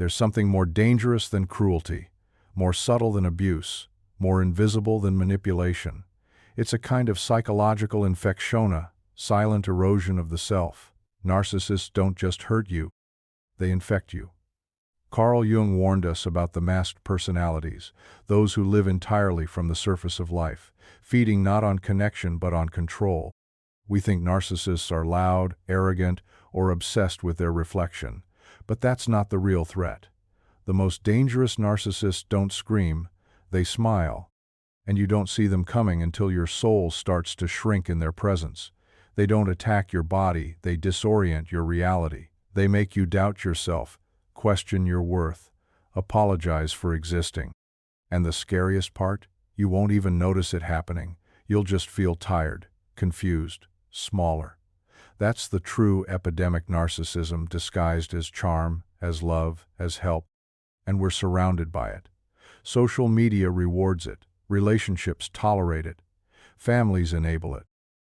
There's something more dangerous than cruelty, more subtle than abuse, more invisible than manipulation. It's a kind of psychological infectiona, silent erosion of the self. Narcissists don't just hurt you, they infect you. Carl Jung warned us about the masked personalities, those who live entirely from the surface of life, feeding not on connection but on control. We think narcissists are loud, arrogant, or obsessed with their reflection, but that's not the real threat. The most dangerous narcissists don't scream, they smile, and you don't see them coming until your soul starts to shrink in their presence. They don't attack your body, they disorient your reality. They make you doubt yourself, question your worth, apologize for existing. And the scariest part? You won't even notice it happening. You'll just feel tired, confused, smaller. That's the true epidemic narcissism disguised as charm, as love, as help, and we're surrounded by it. Social media rewards it, relationships tolerate it, families enable it.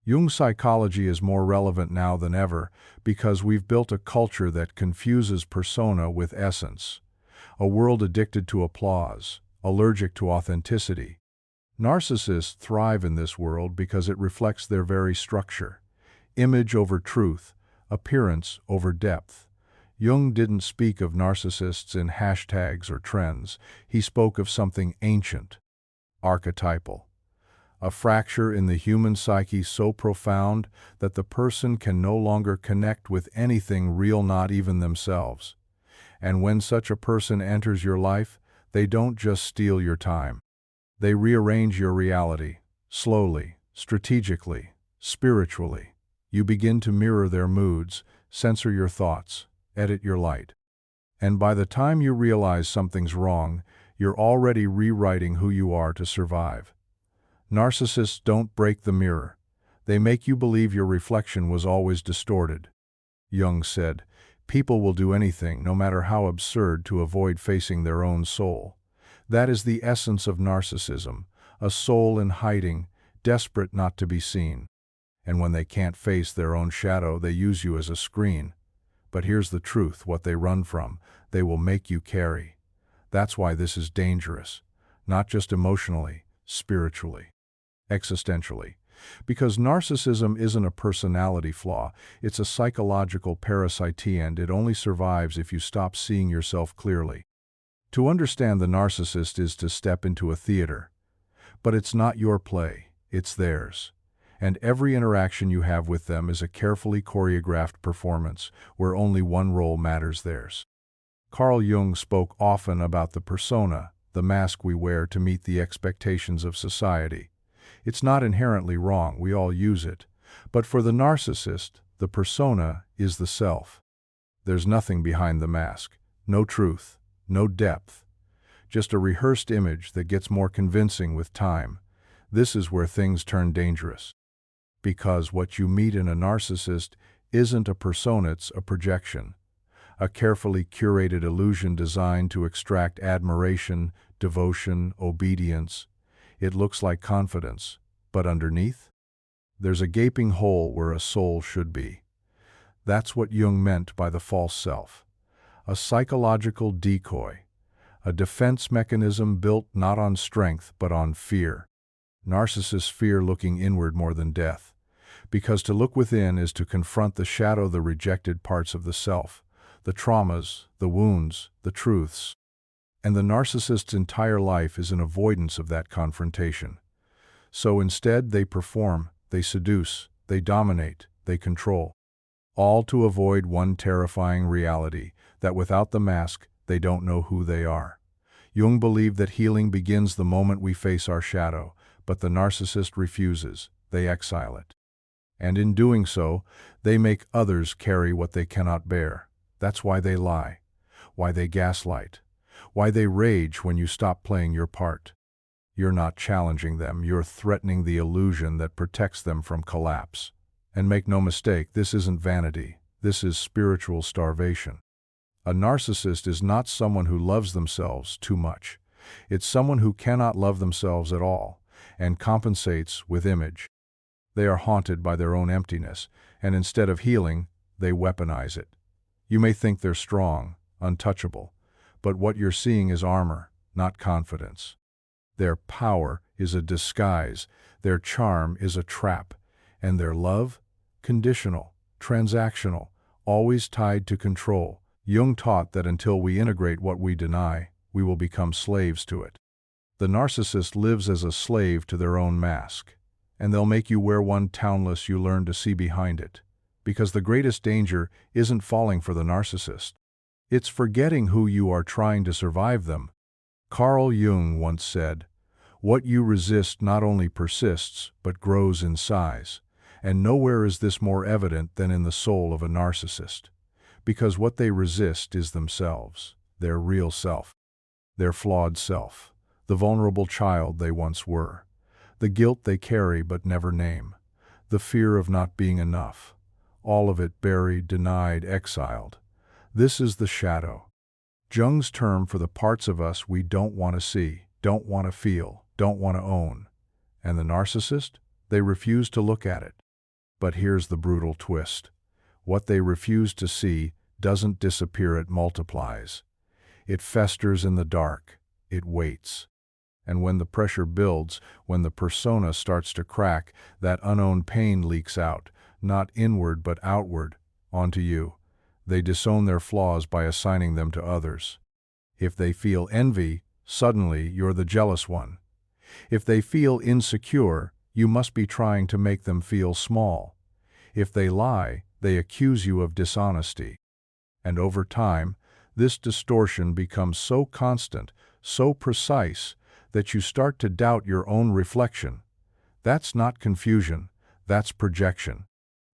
Jung's psychology is more relevant now than ever because we've built a culture that confuses persona with essence, a world addicted to applause, allergic to authenticity. Narcissists thrive in this world because it reflects their very structure. Image over truth, appearance over depth. Jung didn't speak of narcissists in hashtags or trends. He spoke of something ancient, archetypal. A fracture in the human psyche so profound that the person can no longer connect with anything real, not even themselves. And when such a person enters your life, they don't just steal your time. They rearrange your reality, slowly, strategically, spiritually. You begin to mirror their moods, censor your thoughts, edit your light. And by the time you realize something's wrong, you're already rewriting who you are to survive. Narcissists don't break the mirror. They make you believe your reflection was always distorted. Jung said, "People will do anything, no matter how absurd, to avoid facing their own soul." That is the essence of narcissism, a soul in hiding, desperate not to be seen. And when they can't face their own shadow, they use you as a screen. But here's the truth, what they run from, they will make you carry. That's why this is dangerous, not just emotionally, spiritually, existentially. Because narcissism isn't a personality flaw, it's a psychological parasite, and it only survives if you stop seeing yourself clearly. To understand the narcissist is to step into a theater. But it's not your play, it's theirs. And every interaction you have with them is a carefully choreographed performance where only one role matters, theirs. Carl Jung spoke often about the persona, the mask we wear to meet the expectations of society. It's not inherently wrong, we all use it. But for the narcissist, the persona is the self. There's nothing behind the mask, no truth, no depth. Just a rehearsed image that gets more convincing with time. This is where things turn dangerous. Because what you meet in a narcissist isn't a persona, it's a projection. A carefully curated illusion designed to extract admiration, devotion, obedience. It looks like confidence, but underneath, there's a gaping hole where a soul should be. That's what Jung meant by the false self. A psychological decoy, a defense mechanism built not on strength but on fear. Narcissists fear looking inward more than death, because to look within is to confront the shadow, the rejected parts of the self, the traumas, the wounds, the truths. And the narcissist's entire life is an avoidance of that confrontation. So instead they perform, they seduce, they dominate, they control. All to avoid one terrifying reality, that without the mask, they don't know who they are. Jung believed that healing begins the moment we face our shadow, but the narcissist refuses, they exile it. And in doing so, they make others carry what they cannot bear. That's why they lie, why they gaslight, why they rage when you stop playing your part. You're not challenging them, you're threatening the illusion that protects them from collapse. And make no mistake, this isn't vanity, this is spiritual starvation. A narcissist is not someone who loves themselves too much. It's someone who cannot love themselves at all, and compensates with image. They are haunted by their own emptiness, and instead of healing, they weaponize it. You may think they're strong, untouchable, but what you're seeing is armor, not confidence. Their power is a disguise, their charm is a trap, and their love? Conditional, transactional, always tied to control. Jung taught that until we integrate what we deny, we will become slaves to it. The narcissist lives as a slave to their own mask, and they'll make you wear one unless you learn to see behind it. Because the greatest danger isn't falling for the narcissist. It's forgetting who you are trying to survive them. Carl Jung once said, "What you resist not only persists, but grows in size." And nowhere is this more evident than in the soul of a narcissist. Because what they resist is themselves, their real self, their flawed self, the vulnerable child they once were, the guilt they carry but never name, the fear of not being enough, all of it buried, denied, exiled. This is the shadow. Jung's term for the parts of us we don't want to see, don't want to feel, don't want to own. And the narcissist? They refuse to look at it. But here's the brutal twist. What they refuse to see doesn't disappear, it multiplies. It festers in the dark. It waits. And when the pressure builds, when the persona starts to crack, that unowned pain leaks out, not inward but outward, onto you. They disown their flaws by assigning them to others. If they feel envy, suddenly you're the jealous one. If they feel insecure, you must be trying to make them feel small. If they lie, they accuse you of dishonesty. And over time, this distortion becomes so constant, so precise, that you start to doubt your own reflection. That's not confusion, that's projection.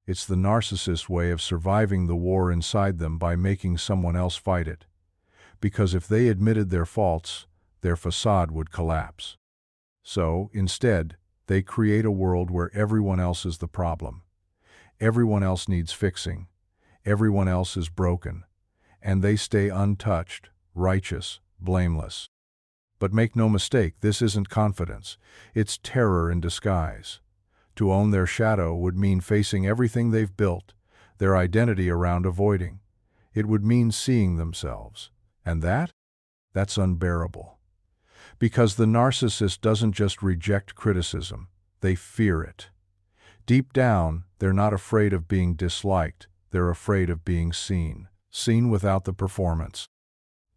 It's the narcissist's way of surviving the war inside them by making someone else fight it. Because if they admitted their faults, their facade would collapse. So, instead, they create a world where everyone else is the problem. Everyone else needs fixing. Everyone else is broken. And they stay untouched, righteous, blameless. But make no mistake, this isn't confidence. It's terror in disguise. To own their shadow would mean facing everything they've built, their identity around avoiding. It would mean seeing themselves. And that's unbearable. Because the narcissist doesn't just reject criticism, they fear it. Deep down, they're not afraid of being disliked, they're afraid of being seen. Seen without the performance.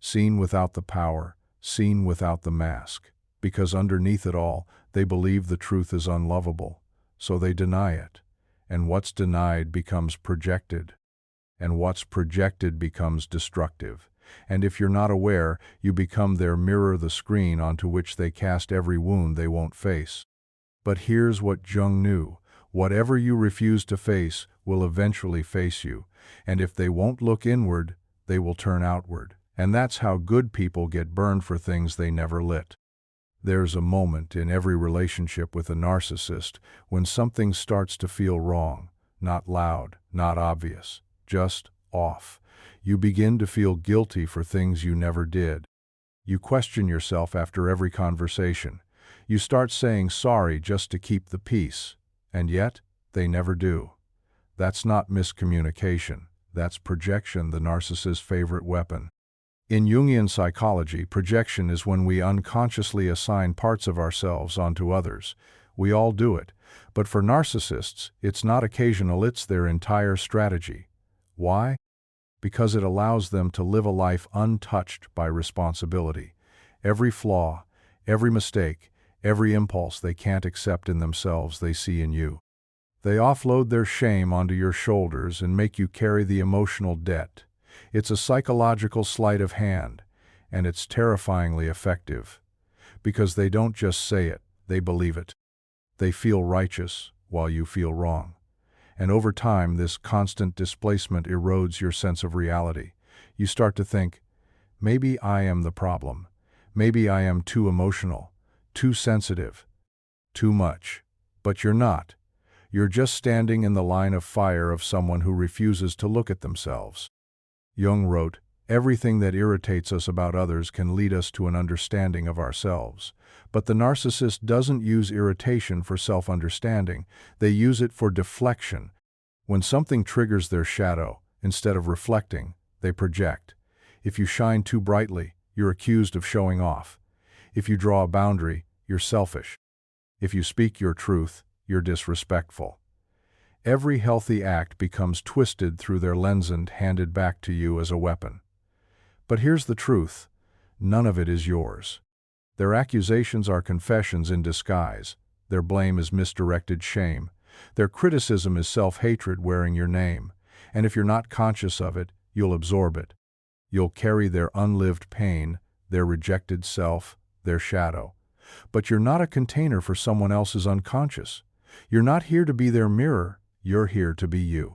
Seen without the power. Seen without the mask. Because underneath it all, they believe the truth is unlovable. So they deny it. And what's denied becomes projected. And what's projected becomes destructive. And if you're not aware, you become their mirror, the screen onto which they cast every wound they won't face. But here's what Jung knew. Whatever you refuse to face will eventually face you. And if they won't look inward, they will turn outward. And that's how good people get burned for things they never lit. There's a moment in every relationship with a narcissist when something starts to feel wrong. Not loud, not obvious, just off. You begin to feel guilty for things you never did. You question yourself after every conversation. You start saying sorry just to keep the peace. And yet, they never do. That's not miscommunication. That's projection, the narcissist's favorite weapon. In Jungian psychology, projection is when we unconsciously assign parts of ourselves onto others. We all do it. But for narcissists, it's not occasional, it's their entire strategy. Why? Because it allows them to live a life untouched by responsibility. Every flaw, every mistake, every impulse they can't accept in themselves, they see in you. They offload their shame onto your shoulders and make you carry the emotional debt. It's a psychological sleight of hand, and it's terrifyingly effective. Because they don't just say it, they believe it. They feel righteous while you feel wrong. And over time, this constant displacement erodes your sense of reality. You start to think, maybe I am the problem. Maybe I am too emotional, too sensitive, too much. But you're not. You're just standing in the line of fire of someone who refuses to look at themselves. Jung wrote, "Everything that irritates us about others can lead us to an understanding of ourselves. But the narcissist doesn't use irritation for self-understanding. They use it for deflection. When something triggers their shadow, instead of reflecting, they project. If you shine too brightly, you're accused of showing off. If you draw a boundary, you're selfish. If you speak your truth, you're disrespectful. Every healthy act becomes twisted through their lens and handed back to you as a weapon. But here's the truth: none of it is yours. Their accusations are confessions in disguise. Their blame is misdirected shame. Their criticism is self-hatred wearing your name. And if you're not conscious of it, you'll absorb it. You'll carry their unlived pain, their rejected self, their shadow. But you're not a container for someone else's unconscious. You're not here to be their mirror. You're here to be you.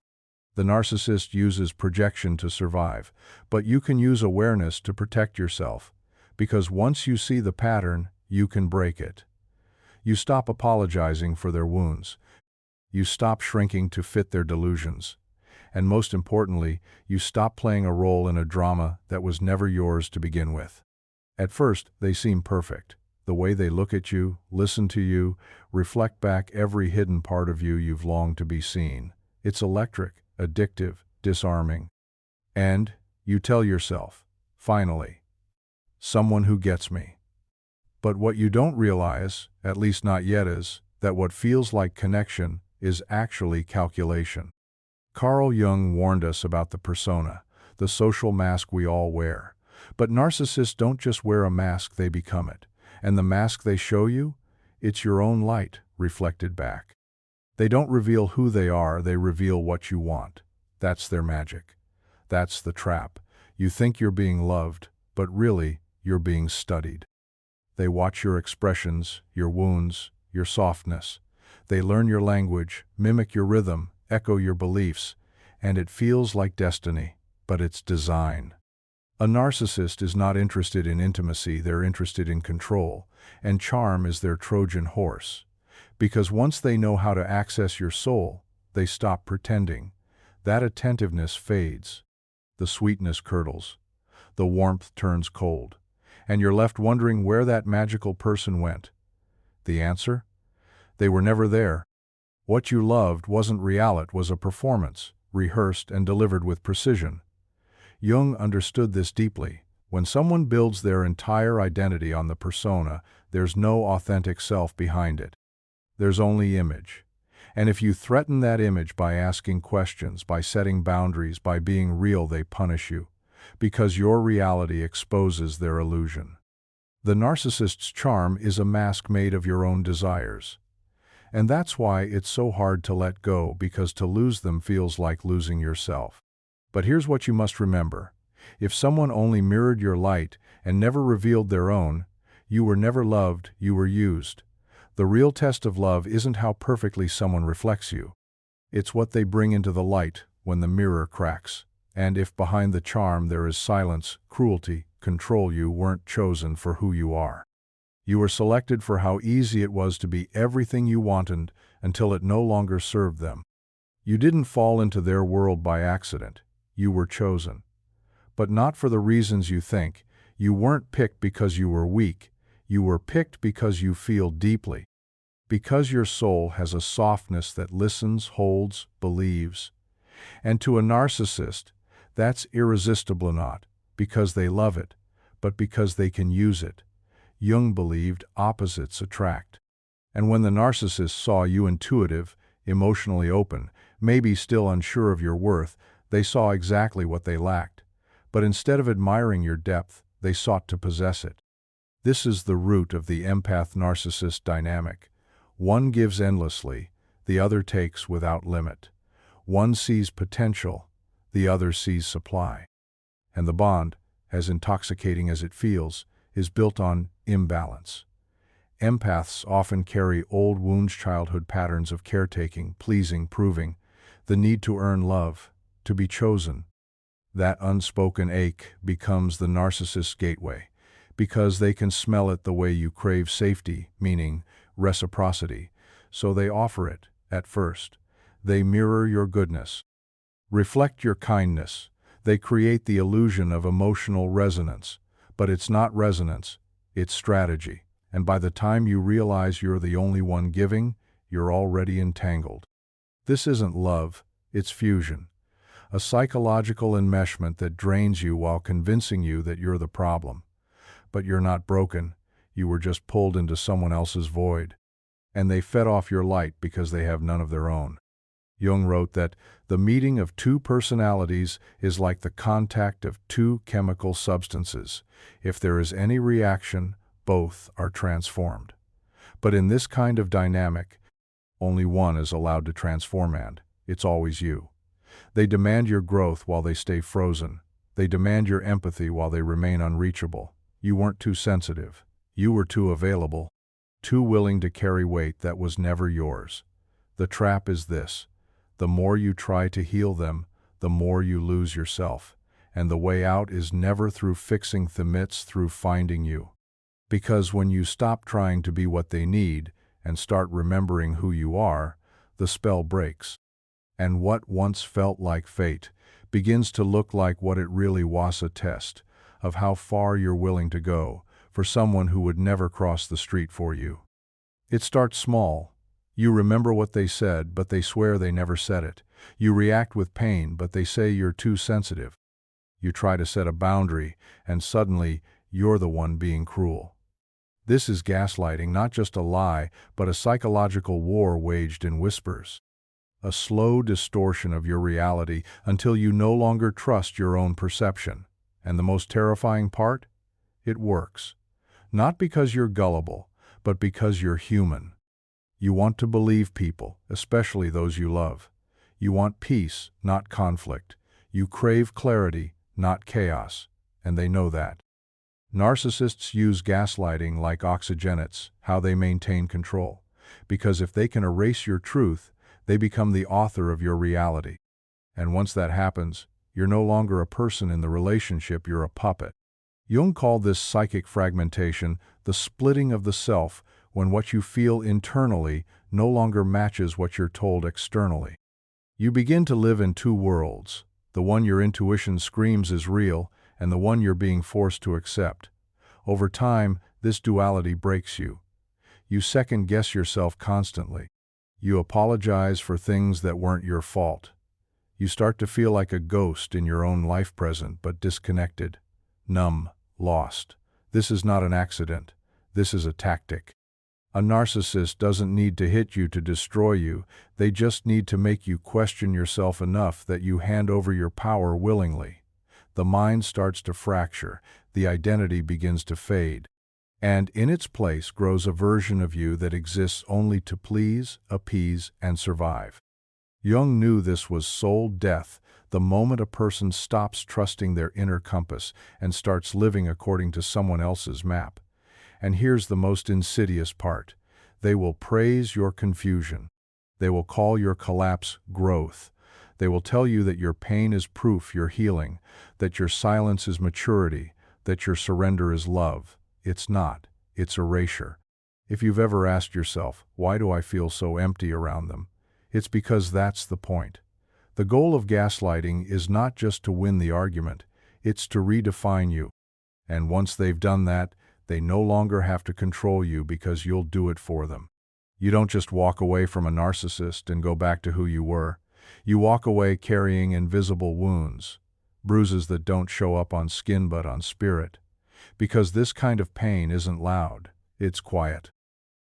The narcissist uses projection to survive, but you can use awareness to protect yourself, because once you see the pattern, you can break it. You stop apologizing for their wounds. You stop shrinking to fit their delusions. And most importantly, you stop playing a role in a drama that was never yours to begin with. At first, they seem perfect. The way they look at you, listen to you, reflect back every hidden part of you you've longed to be seen. It's electric, addictive, disarming. And you tell yourself, finally, someone who gets me. But what you don't realize, at least not yet, is that what feels like connection is actually calculation. Carl Jung warned us about the persona, the social mask we all wear. But narcissists don't just wear a mask, they become it. And the mask they show you? It's your own light, reflected back. They don't reveal who they are, they reveal what you want. That's their magic. That's the trap. You think you're being loved, but really, you're being studied. They watch your expressions, your wounds, your softness. They learn your language, mimic your rhythm, echo your beliefs, and it feels like destiny, but it's design. A narcissist is not interested in intimacy, they're interested in control, and charm is their Trojan horse. Because once they know how to access your soul, they stop pretending. That attentiveness fades. The sweetness curdles. The warmth turns cold. And you're left wondering where that magical person went. The answer? They were never there. What you loved wasn't real, it was a performance, rehearsed and delivered with precision. Jung understood this deeply. When someone builds their entire identity on the persona, there's no authentic self behind it. There's only image. And if you threaten that image by asking questions, by setting boundaries, by being real, they punish you, because your reality exposes their illusion. The narcissist's charm is a mask made of your own desires. And that's why it's so hard to let go, because to lose them feels like losing yourself. But here's what you must remember. If someone only mirrored your light and never revealed their own, you were never loved, you were used. The real test of love isn't how perfectly someone reflects you. It's what they bring into the light when the mirror cracks. And if behind the charm there is silence, cruelty, control, you weren't chosen for who you are. You were selected for how easy it was to be everything you wanted until it no longer served them. You didn't fall into their world by accident. You were chosen. But not for the reasons you think. You weren't picked because you were weak. You were picked because you feel deeply. Because your soul has a softness that listens, holds, believes. And to a narcissist, that's irresistible, not because they love it, but because they can use it. Jung believed opposites attract. And when the narcissist saw you intuitive, emotionally open, maybe still unsure of your worth, they saw exactly what they lacked. But instead of admiring your depth, they sought to possess it. This is the root of the empath-narcissist dynamic. One gives endlessly, the other takes without limit. One sees potential, the other sees supply. And the bond, as intoxicating as it feels, is built on imbalance. Empaths often carry old wounds, childhood patterns of caretaking, pleasing, proving, the need to earn love, to be chosen. That unspoken ache becomes the narcissist's gateway, because they can smell it the way you crave safety, meaning reciprocity, so they offer it at first. They mirror your goodness, reflect your kindness. They create the illusion of emotional resonance, but it's not resonance, it's strategy. And by the time you realize you're the only one giving, you're already entangled. This isn't love, it's fusion. A psychological enmeshment that drains you while convincing you that you're the problem. but you're not broken. You were just pulled into someone else's void. And they fed off your light because they have none of their own. Jung wrote that the meeting of two personalities is like the contact of two chemical substances. If there is any reaction, both are transformed. But in this kind of dynamic, only one is allowed to transform, and it's always you. They demand your growth while they stay frozen. They demand your empathy while they remain unreachable. You weren't too sensitive. You were too available, too willing to carry weight that was never yours. The trap is this: the more you try to heal them, the more you lose yourself. And the way out is never through fixing them, it's through finding you. Because when you stop trying to be what they need and start remembering who you are, the spell breaks. And what once felt like fate begins to look like what it really was, a test of how far you're willing to go for someone who would never cross the street for you. It starts small. You remember what they said, but they swear they never said it. You react with pain, but they say you're too sensitive. You try to set a boundary, and suddenly you're the one being cruel. This is gaslighting, not just a lie, but a psychological war waged in whispers. A slow distortion of your reality until you no longer trust your own perception. And the most terrifying part? It works. Not because you're gullible, but because you're human. You want to believe people, especially those you love. You want peace, not conflict. You crave clarity, not chaos, and they know that. Narcissists use gaslighting like oxygenates, how they maintain control. Because if they can erase your truth, they become the author of your reality. And once that happens, you're no longer a person in the relationship, you're a puppet. Jung called this psychic fragmentation the splitting of the self, when what you feel internally no longer matches what you're told externally. You begin to live in two worlds, the one your intuition screams is real, and the one you're being forced to accept. Over time, this duality breaks you. You second-guess yourself constantly. You apologize for things that weren't your fault. You start to feel like a ghost in your own life, present but disconnected, numb, lost. This is not an accident. This is a tactic. A narcissist doesn't need to hit you to destroy you. They just need to make you question yourself enough that you hand over your power willingly. The mind starts to fracture. The identity begins to fade. And in its place grows a version of you that exists only to please, appease, and survive. Jung knew this was soul death the moment a person stops trusting their inner compass and starts living according to someone else's map. And here's the most insidious part. They will praise your confusion. They will call your collapse growth. They will tell you that your pain is proof you're healing, that your silence is maturity, that your surrender is love. It's not. It's erasure. If you've ever asked yourself, why do I feel so empty around them? It's because that's the point. The goal of gaslighting is not just to win the argument, it's to redefine you. And once they've done that, they no longer have to control you because you'll do it for them. You don't just walk away from a narcissist and go back to who you were. You walk away carrying invisible wounds, bruises that don't show up on skin but on spirit. Because this kind of pain isn't loud, it's quiet.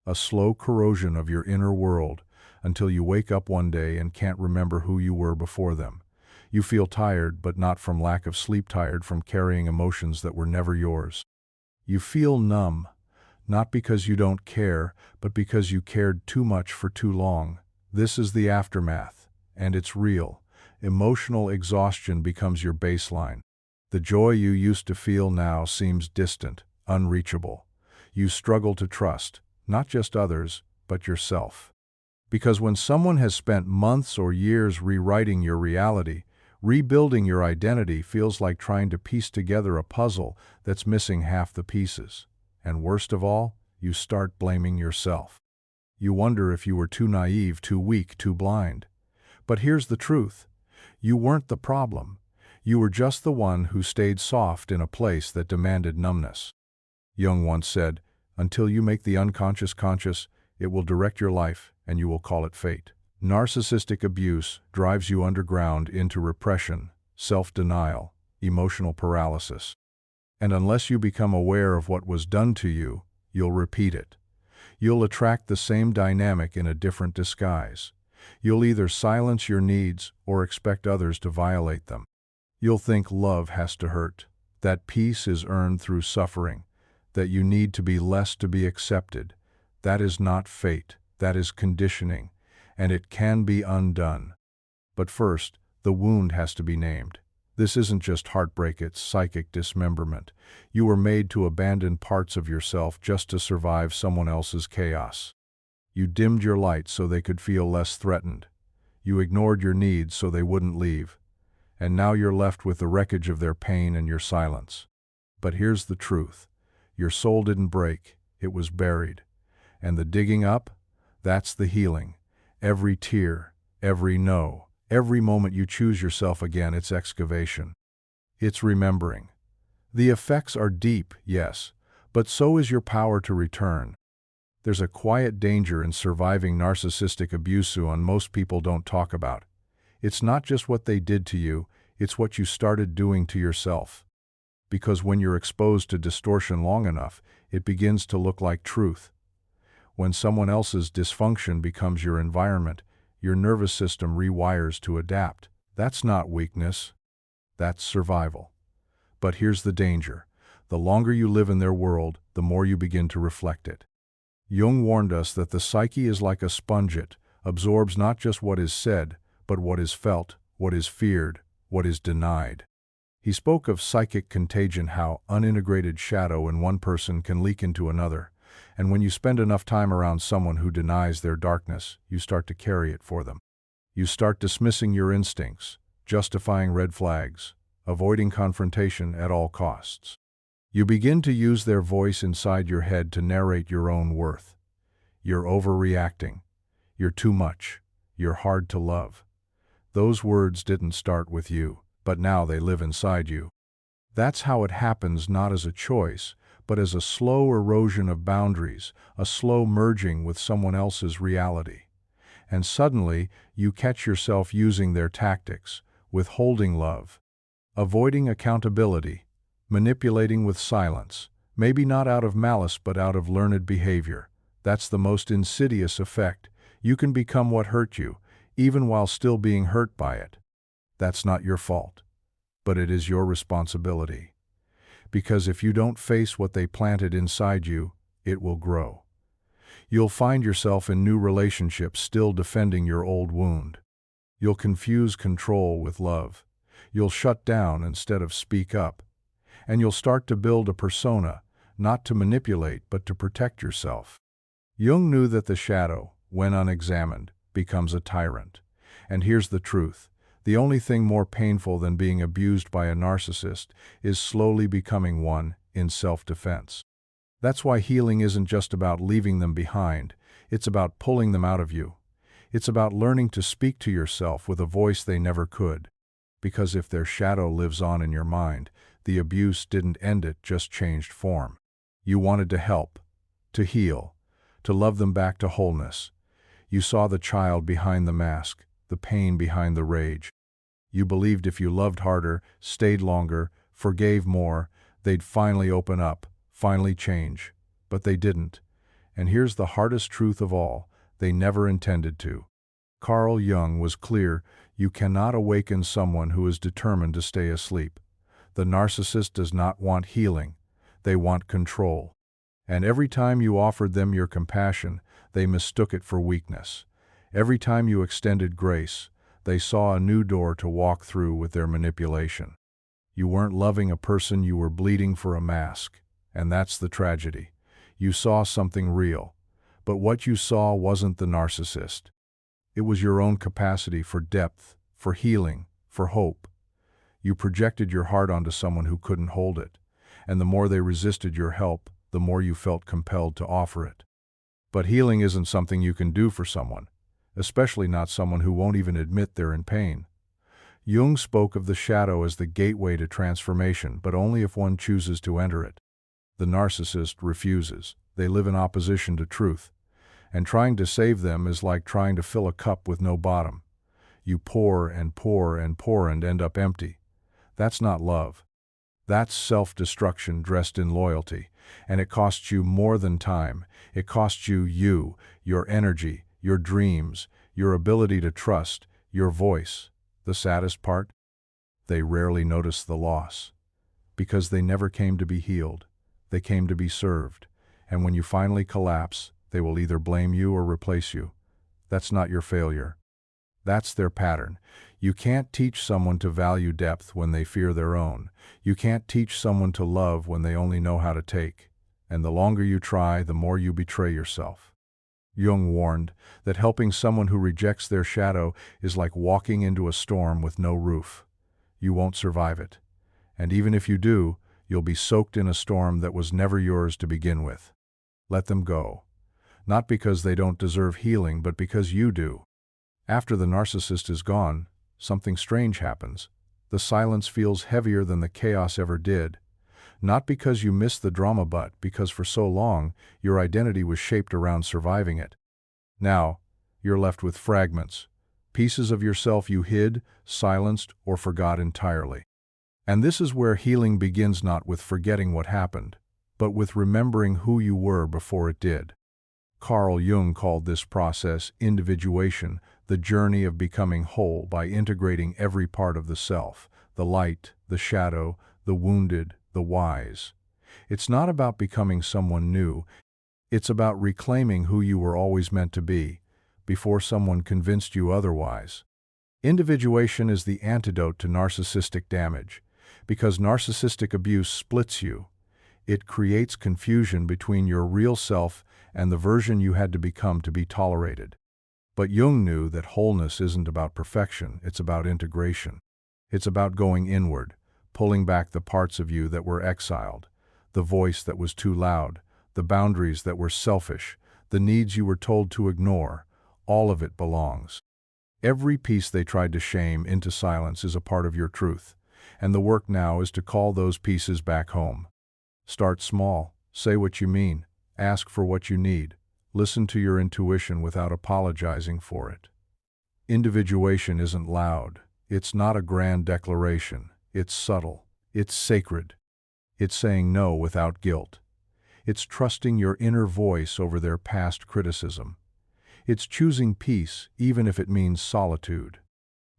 A slow corrosion of your inner world until you wake up one day and can't remember who you were before them. You feel tired, but not from lack of sleep, tired from carrying emotions that were never yours. You feel numb, not because you don't care, but because you cared too much for too long. This is the aftermath, and it's real. Emotional exhaustion becomes your baseline. The joy you used to feel now seems distant, unreachable. You struggle to trust, not just others, but yourself. Because when someone has spent months or years rewriting your reality, rebuilding your identity feels like trying to piece together a puzzle that's missing half the pieces. And worst of all, you start blaming yourself. You wonder if you were too naive, too weak, too blind. But here's the truth. You weren't the problem. You were just the one who stayed soft in a place that demanded numbness. Jung once said, "Until you make the unconscious conscious, it will direct your life, and you will call it fate." Narcissistic abuse drives you underground into repression, self-denial, emotional paralysis. And unless you become aware of what was done to you, you'll repeat it. You'll attract the same dynamic in a different disguise. You'll either silence your needs or expect others to violate them. You'll think love has to hurt, that peace is earned through suffering, that you need to be less to be accepted. That is not fate, that is conditioning, and it can be undone. But first, the wound has to be named. This isn't just heartbreak, it's psychic dismemberment. You were made to abandon parts of yourself just to survive someone else's chaos. You dimmed your light so they could feel less threatened. You ignored your needs so they wouldn't leave. And now you're left with the wreckage of their pain and your silence. But here's the truth. Your soul didn't break, it was buried. And the digging up, that's the healing. Every tear, every no, every moment you choose yourself again, it's excavation. It's remembering. The effects are deep, yes, but so is your power to return. There's a quiet danger in surviving narcissistic abuse one most people don't talk about. It's not just what they did to you, it's what you started doing to yourself. Because when you're exposed to distortion long enough, it begins to look like truth. When someone else's dysfunction becomes your environment, your nervous system rewires to adapt. That's not weakness. That's survival. But here's the danger. The longer you live in their world, the more you begin to reflect it. Jung warned us that the psyche is like a sponge. It absorbs not just what is said, but what is felt, what is feared, what is denied. He spoke of psychic contagion, how unintegrated shadow in one person can leak into another. And when you spend enough time around someone who denies their darkness, you start to carry it for them. You start dismissing your instincts, justifying red flags, avoiding confrontation at all costs. You begin to use their voice inside your head to narrate your own worth. You're overreacting. You're too much. You're hard to love. Those words didn't start with you, but now they live inside you. That's how it happens, not as a choice, but as a slow erosion of boundaries, a slow merging with someone else's reality. And suddenly, you catch yourself using their tactics, withholding love, avoiding accountability, manipulating with silence, maybe not out of malice but out of learned behavior. That's the most insidious effect. You can become what hurt you, even while still being hurt by it. That's not your fault, but it is your responsibility. Because if you don't face what they planted inside you, it will grow. You'll find yourself in new relationships still defending your old wound. You'll confuse control with love. You'll shut down instead of speak up. And you'll start to build a persona, not to manipulate but to protect yourself. Jung knew that the shadow, when unexamined, becomes a tyrant. And here's the truth. The only thing more painful than being abused by a narcissist is slowly becoming one in self-defense. That's why healing isn't just about leaving them behind, it's about pulling them out of you. It's about learning to speak to yourself with a voice they never could. Because if their shadow lives on in your mind, the abuse didn't end, it just changed form. You wanted to help, to heal, to love them back to wholeness. You saw the child behind the mask, the pain behind the rage. You believed if you loved harder, stayed longer, forgave more, they'd finally open up, finally change. But they didn't. And here's the hardest truth of all, they never intended to. Carl Jung was clear, you cannot awaken someone who is determined to stay asleep. The narcissist does not want healing, they want control. And every time you offered them your compassion, they mistook it for weakness. Every time you extended grace, they saw a new door to walk through with their manipulation. You weren't loving a person, you were bleeding for a mask. And that's the tragedy. You saw something real. But what you saw wasn't the narcissist. It was your own capacity for depth, for healing, for hope. You projected your heart onto someone who couldn't hold it. And the more they resisted your help, the more you felt compelled to offer it. But healing isn't something you can do for someone, especially not someone who won't even admit they're in pain. Jung spoke of the shadow as the gateway to transformation, but only if one chooses to enter it. The narcissist refuses. They live in opposition to truth. And trying to save them is like trying to fill a cup with no bottom. You pour and pour and pour and end up empty. That's not love. That's self-destruction dressed in loyalty, and it costs you more than time. It costs you, your energy, your dreams, your ability to trust, your voice. The saddest part? They rarely notice the loss, because they never came to be healed. They came to be served, and when you finally collapse, they will either blame you or replace you. That's not your failure. That's their pattern. You can't teach someone to value depth when they fear their own. You can't teach someone to love when they only know how to take. And the longer you try, the more you betray yourself. Jung warned that helping someone who rejects their shadow is like walking into a storm with no roof. You won't survive it. And even if you do, you'll be soaked in a storm that was never yours to begin with. Let them go. Not because they don't deserve healing, but because you do. After the narcissist is gone, something strange happens. The silence feels heavier than the chaos ever did. Not because you missed the drama, but because for so long, your identity was shaped around surviving it. Now, you're left with fragments, pieces of yourself you hid, silenced, or forgot entirely. And this is where healing begins, not with forgetting what happened, but with remembering who you were before it did. Carl Jung called this process individuation, the journey of becoming whole by integrating every part of the self, the light, the shadow, the wounded, the wise. It's not about becoming someone new. It's about reclaiming who you were always meant to be, before someone convinced you otherwise. Individuation is the antidote to narcissistic damage, because narcissistic abuse splits you. It creates confusion between your real self and the version you had to become to be tolerated. But Jung knew that wholeness isn't about perfection, it's about integration. It's about going inward, pulling back the parts of you that were exiled, the voice that was too loud, the boundaries that were selfish, the needs you were told to ignore. All of it belongs. Every piece they tried to shame into silence is a part of your truth, and the work now is to call those pieces back home. Start small, say what you mean, ask for what you need, listen to your intuition without apologizing for it. Individuation isn't loud, it's not a grand declaration, it's subtle, it's sacred. It's saying no without guilt. It's trusting your inner voice over their past criticism. It's choosing peace, even if it means solitude.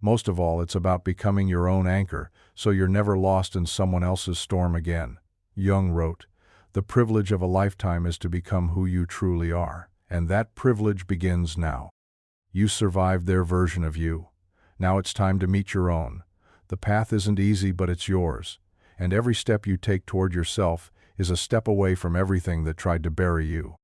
Most of all, it's about becoming your own anchor, so you're never lost in someone else's storm again. Jung wrote, "The privilege of a lifetime is to become who you truly are, and that privilege begins now." You survived their version of you. Now it's time to meet your own. The path isn't easy, but it's yours, and every step you take toward yourself is a step away from everything that tried to bury you.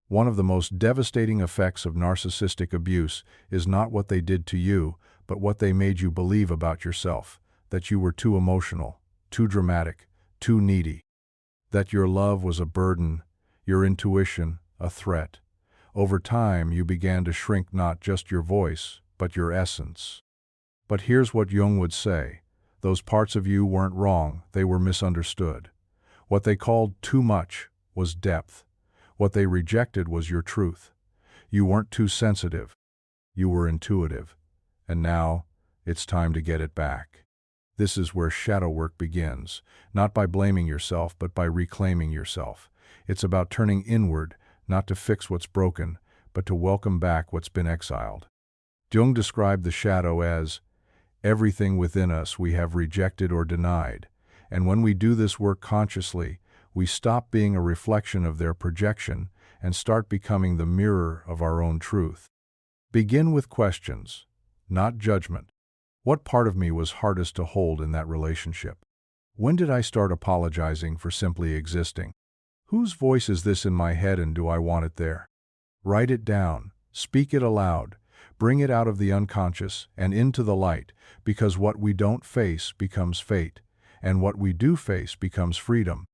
One of the most devastating effects of narcissistic abuse is not what they did to you, but what they made you believe about yourself, that you were too emotional, too dramatic, too needy, that your love was a burden, your intuition a threat. Over time, you began to shrink not just your voice, but your essence. But here's what Jung would say: those parts of you weren't wrong, they were misunderstood. What they called too much was depth. What they rejected was your truth. You weren't too sensitive. You were intuitive. And now, it's time to get it back. This is where shadow work begins, not by blaming yourself, but by reclaiming yourself. It's about turning inward, not to fix what's broken, but to welcome back what's been exiled. Jung described the shadow as everything within us we have rejected or denied, and when we do this work consciously, we stop being a reflection of their projection and start becoming the mirror of our own truth. Begin with questions, not judgment. What part of me was hardest to hold in that relationship? When did I start apologizing for simply existing? Whose voice is this in my head, and do I want it there? Write it down, speak it aloud, bring it out of the unconscious and into the light, because what we don't face becomes fate, and what we do face becomes freedom.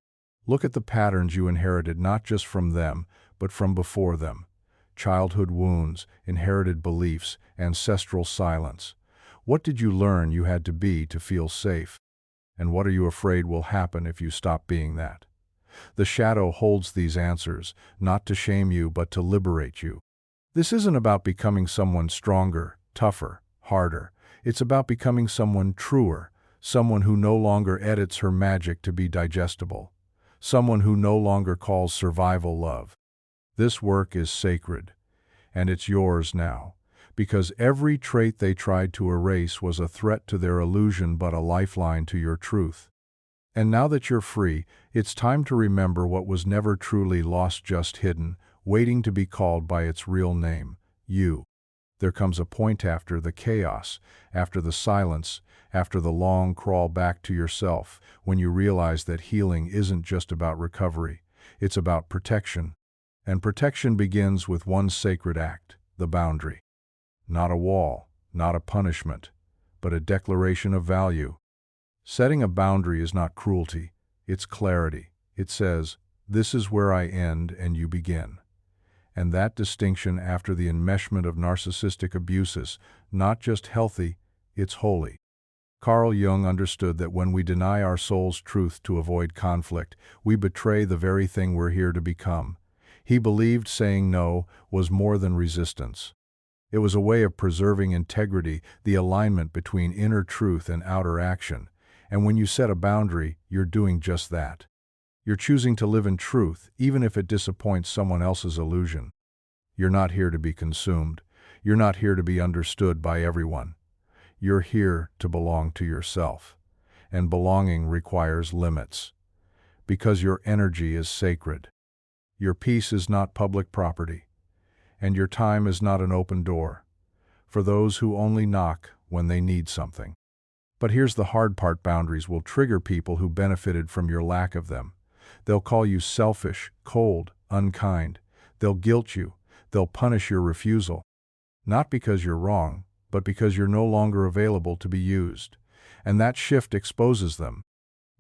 Look at the patterns you inherited, not just from them, but from before them. Childhood wounds, inherited beliefs, ancestral silence. What did you learn you had to be to feel safe? And what are you afraid will happen if you stop being that? The shadow holds these answers, not to shame you, but to liberate you. This isn't about becoming someone stronger, tougher, harder. It's about becoming someone truer, someone who no longer edits her magic to be digestible, someone who no longer calls survival love. This work is sacred, and it's yours now, because every trait they tried to erase was a threat to their illusion but a lifeline to your truth. And now that you're free, it's time to remember what was never truly lost, just hidden, waiting to be called by its real name, you. There comes a point after the chaos, after the silence, after the long crawl back to yourself, when you realize that healing isn't just about recovery, it's about protection. And protection begins with one sacred act, the boundary. Not a wall, not a punishment, but a declaration of value. Setting a boundary is not cruelty, it's clarity. It says, this is where I end and you begin. And that distinction after the enmeshment of narcissistic abuse is not just healthy, it's holy. Carl Jung understood that when we deny our soul's truth to avoid conflict, we betray the very thing we're here to become. He believed saying no was more than resistance. It was a way of preserving integrity, the alignment between inner truth and outer action. And when you set a boundary, you're doing just that. You're choosing to live in truth, even if it disappoints someone else's illusion. You're not here to be consumed. You're not here to be understood by everyone. You're here to belong to yourself. And belonging requires limits. Because your energy is sacred. Your peace is not public property. And your time is not an open door for those who only knock when they need something. But here's the hard part: boundaries will trigger people who benefited from your lack of them. They'll call you selfish, cold, unkind. They'll guilt you. They'll punish your refusal. Not because you're wrong, but because you're no longer available to be used. And that shift exposes them.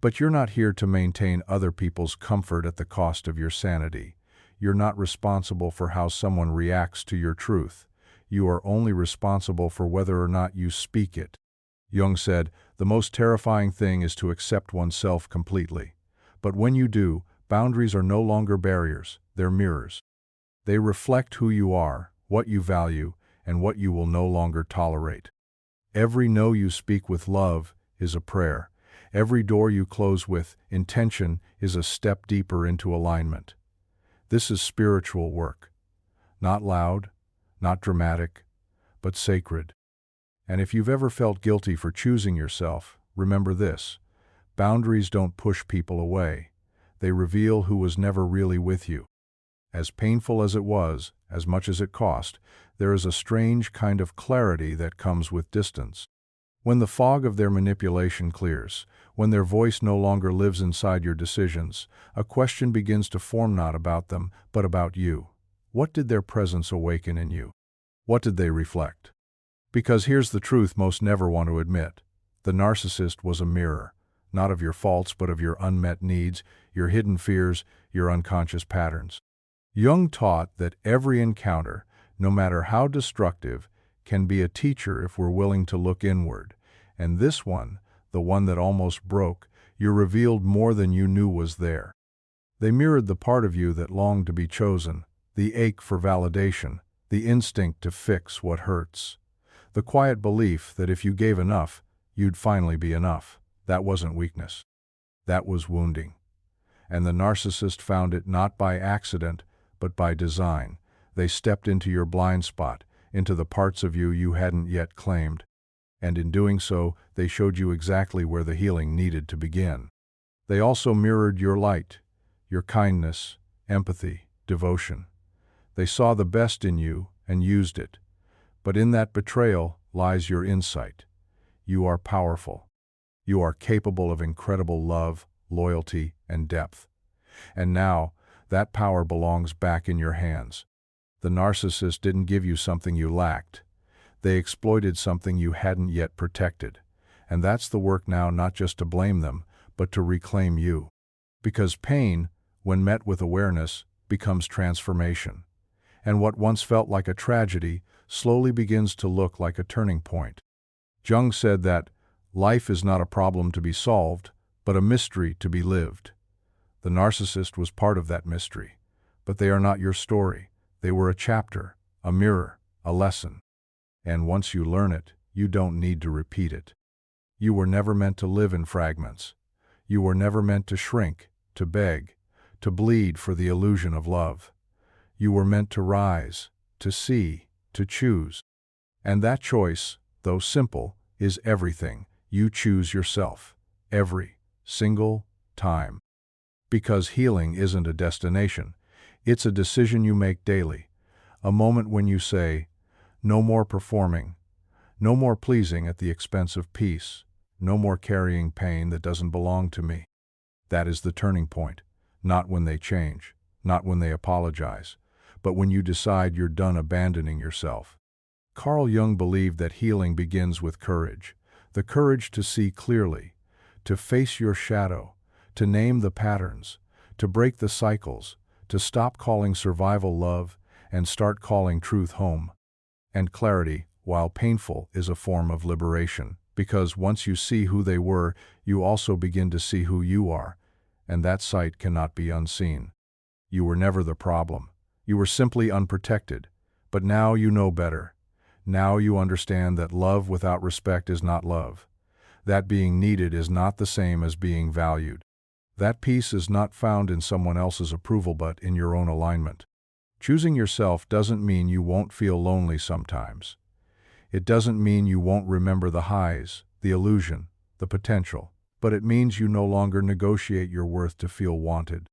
But you're not here to maintain other people's comfort at the cost of your sanity. You're not responsible for how someone reacts to your truth. You are only responsible for whether or not you speak it. Jung said, the most terrifying thing is to accept oneself completely. But when you do, boundaries are no longer barriers, they're mirrors. They reflect who you are, what you value, and what you will no longer tolerate. Every no you speak with love is a prayer. Every door you close with intention is a step deeper into alignment. This is spiritual work. Not loud, not dramatic, but sacred. And if you've ever felt guilty for choosing yourself, remember this: boundaries don't push people away. They reveal who was never really with you. As painful as it was, as much as it cost, there is a strange kind of clarity that comes with distance. When the fog of their manipulation clears, when their voice no longer lives inside your decisions, a question begins to form, not about them, but about you. What did their presence awaken in you? What did they reflect? Because here's the truth most never want to admit. The narcissist was a mirror, not of your faults but of your unmet needs, your hidden fears, your unconscious patterns. Jung taught that every encounter, no matter how destructive, can be a teacher if we're willing to look inward. And this one, the one that almost broke, you revealed more than you knew was there. They mirrored the part of you that longed to be chosen, the ache for validation, the instinct to fix what hurts. The quiet belief that if you gave enough, you'd finally be enough. That wasn't weakness. That was wounding. And the narcissist found it not by accident, but by design. They stepped into your blind spot, into the parts of you you hadn't yet claimed. And in doing so, they showed you exactly where the healing needed to begin. They also mirrored your light, your kindness, empathy, devotion. They saw the best in you and used it. But in that betrayal lies your insight. You are powerful. You are capable of incredible love, loyalty, and depth. And now, that power belongs back in your hands. The narcissist didn't give you something you lacked. They exploited something you hadn't yet protected. And that's the work now, not just to blame them, but to reclaim you. Because pain, when met with awareness, becomes transformation. And what once felt like a tragedy slowly begins to look like a turning point. Jung said that life is not a problem to be solved, but a mystery to be lived. The narcissist was part of that mystery, but they are not your story. They were a chapter, a mirror, a lesson. And once you learn it, you don't need to repeat it. You were never meant to live in fragments. You were never meant to shrink, to beg, to bleed for the illusion of love. You were meant to rise, to see, to choose. And that choice, though simple, is everything. You choose yourself, every single time. Because healing isn't a destination. It's a decision you make daily. A moment when you say, no more performing, no more pleasing at the expense of peace, no more carrying pain that doesn't belong to me. That is the turning point. Not when they change, not when they apologize, but when you decide you're done abandoning yourself. Carl Jung believed that healing begins with courage. The courage to see clearly, to face your shadow, to name the patterns, to break the cycles, to stop calling survival love and start calling truth home. And clarity, while painful, is a form of liberation, because once you see who they were, you also begin to see who you are, and that sight cannot be unseen. You were never the problem. You were simply unprotected. But now you know better. Now you understand that love without respect is not love. That being needed is not the same as being valued. That peace is not found in someone else's approval but in your own alignment. Choosing yourself doesn't mean you won't feel lonely sometimes. It doesn't mean you won't remember the highs, the illusion, the potential, but it means you no longer negotiate your worth to feel wanted.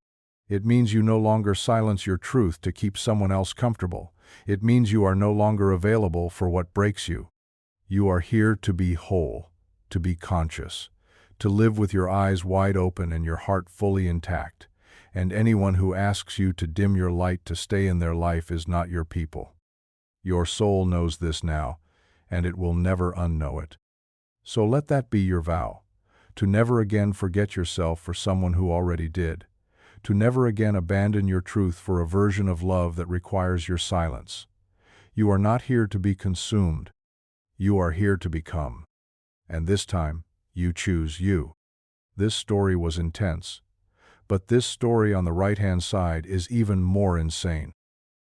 It means you no longer silence your truth to keep someone else comfortable. It means you are no longer available for what breaks you. You are here to be whole, to be conscious, to live with your eyes wide open and your heart fully intact. And anyone who asks you to dim your light to stay in their life is not your people. Your soul knows this now, and it will never unknow it. So let that be your vow, to never again forget yourself for someone who already did, to never again abandon your truth for a version of love that requires your silence. You are not here to be consumed. You are here to become. And this time, you choose you. This story was intense. But this story on the right-hand side is even more insane.